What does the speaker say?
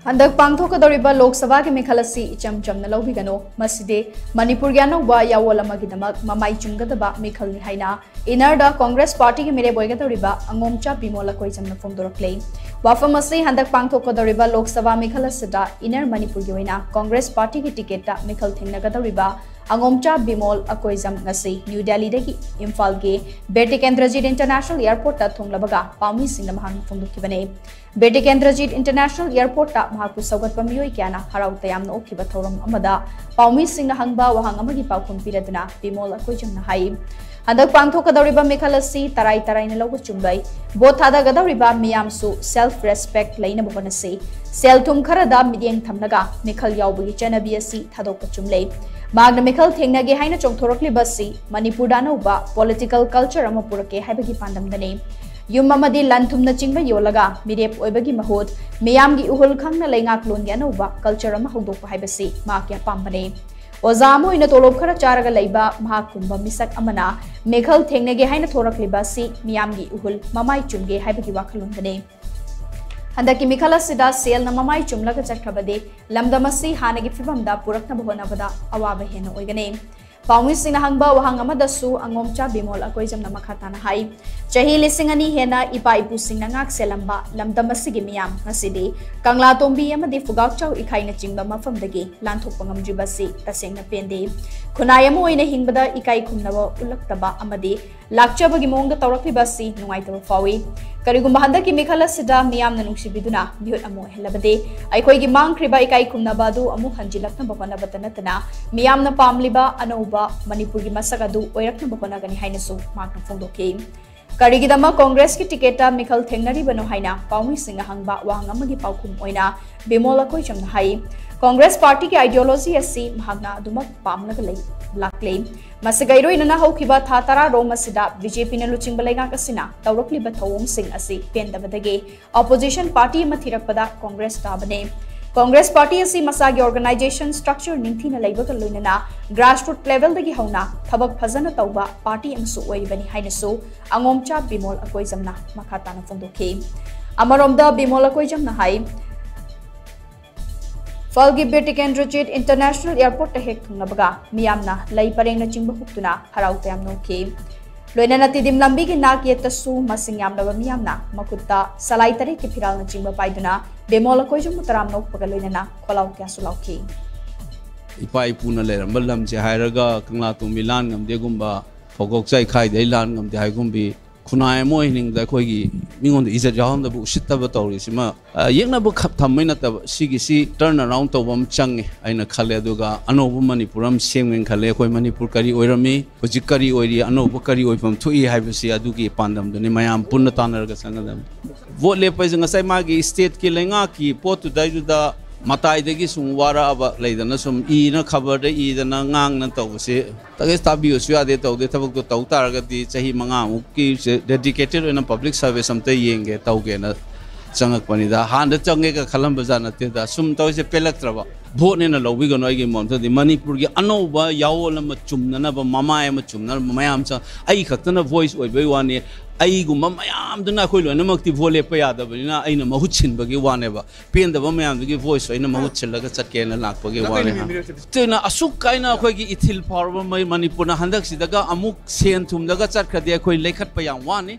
Handak pangthokkadouriba Lok Sabha ke meekhal asi icham-chamna loubiganu maside Manipur gi anouba yawol amagi damak mamai chumgadaba meekhal ni haina inarda Congress Party ke meerep oigadouriba Angomcha Bimol Akoijam na phongdorakli wafam asi handak pangthokkadouriba Lok Sabha meekhal asida inar Manipur gi oina Congress Party ki ticket ta meekhal thengnagadoriba Angomcha Bimol Akoijam ngasi New Delhi dagi Imphal ge Beti Kendrajit International Airport ta thonglabaga paumi singna mahang phongdokibane Beti Kendrajit International Airport ta mahaku saugat pamioi kyana harau tayamna okhiba thoram amada paumi singna hangba wahang amagi paukhum piraduna Bimol Akoijam na hai Handak pangthokkadouriba meekhal asi tarai na lawga chumbai bot thadagadoriba miyamsu self respect laina bobanasi sel thum kharada midyeng thamnaga meekhal yawbagi chanabi asi thadokpa chumlei Magna meekhal thengnage haina chongthorakli basi Manipur anouba political culture ama purake haibagi pandamdane yum amadi lanthumna chingba yolaga meerep oibagi mahut miyamgi uhul khangna leingak longi anouba culture ama hogdokpa haibasi makya pambane Ozamo ina tolop khara charaga leiba mahakumba misak amana meekhal thengnage haina thorakli basi miyamgi uhul mamai chumge haibagi wakhalundane Handak meekhal asida sel na mamai chumlaga chakhabade lamdamasi hanagi fibamda purakna bhonabada awaba hena oigane paumi singna hangba wahang amadasu Angomcha Bimol Akoijam na makhatana hai chahi lisingani hena ipa ipu singna ngak selamba lamdamasi gi miyam ngasidi kangla tombi amadi fugak chau ikhaina chingba mafamdagi lanthokpa ngamjibasi tasengna pende khunai amo oina hingbada ikai khumnaba ulaktaba amadi lakchabagi mongda tawraklibasi nungaitaba fawi Karigumba handaki meekhal asida miyamna nungsibiduna mihut amo helabade aikhoigi mangkhriba ikai khumnabadu amu hanjilakna bhonabata natana miyamna pamliba anouba Manipur gi masagadu oirakna bhonagani hainasu makna phongdokhi Karigidama Congress ki ticket ta meekhal thengnari bano haina paumi singna hangba wahangamagi paukhum oina Bimol Akoijam hai Congress Party ki ideology asi mahagna dumak pamnaga lei lakle masagairo inana haukiba tha tara rom asida BJP na luchingba leinga kasina tawrakli ba thawong sing asi pendabadage opposition party ma thirakpada Congress tabane Congress Party asi masagi organization structure ningthina leibaga loinana grassroots level dagi hauna thabak phajana tawba party amsu oibani hainasu Angomcha Bimol Akoijam na makhatana phongdokhi amaromda Bimol Akoijam na hai Falgi Beti Kendrajit International Airport ta hek thungnabaga miyamna lei parengna chingba huktuna harau tayam nokhi loinana tidim lambi gi nak yetasu masing yamnaba miyamna makutta salai tare ki phiral na chingba paiduna Bimol Akoijam taram nok paga loinana kholau kya sulauki ipai puna lerambal lamje hairaga kangla tu milan ngamde gumba phogok chai khai dei lan ngamde hai gumbi khunai mo hining da khoigi mingon de izat jaham da bu sittaba tawri sima yekna bu khap thammai na ta sigi si turn around to bam change aina khale aduga anobu manipuram semgen khale khoi manipur kari oirami hojik kari oiri anobu kari oipam thui haibasi adugi pandam dani mayam punna tanarga sangadam vote le pai janga sai magi state ki lenga ki pot tu dai da matai dagi sumwara aba leidana sum I na khabar de I dana ngang na tawse tage tabi usya de tawde thabuk to taw targa di chahi manga mukki dedicated in a public service amte yenge tawge na changak pani da han da change ka khalam bazana te da sum tawse pelak traba vote ne na lobi gono igi mom di Manipur gi anouba yawol ma chumna na ba mamai ma chumna mayam cha ai khaktana voice oi bai wani ai gumma mayam duna khoi lo na makti vole pa yada bina aina mahut chin bagi wane ba pen da ba mayam gi voice aina mahut chillaga chatke na lak bagi wane tena asuk kaina khoi gi ithil power mai Manipur na handak sidaga amuk sen thum daga chat khade khoi lekhat pa yang wane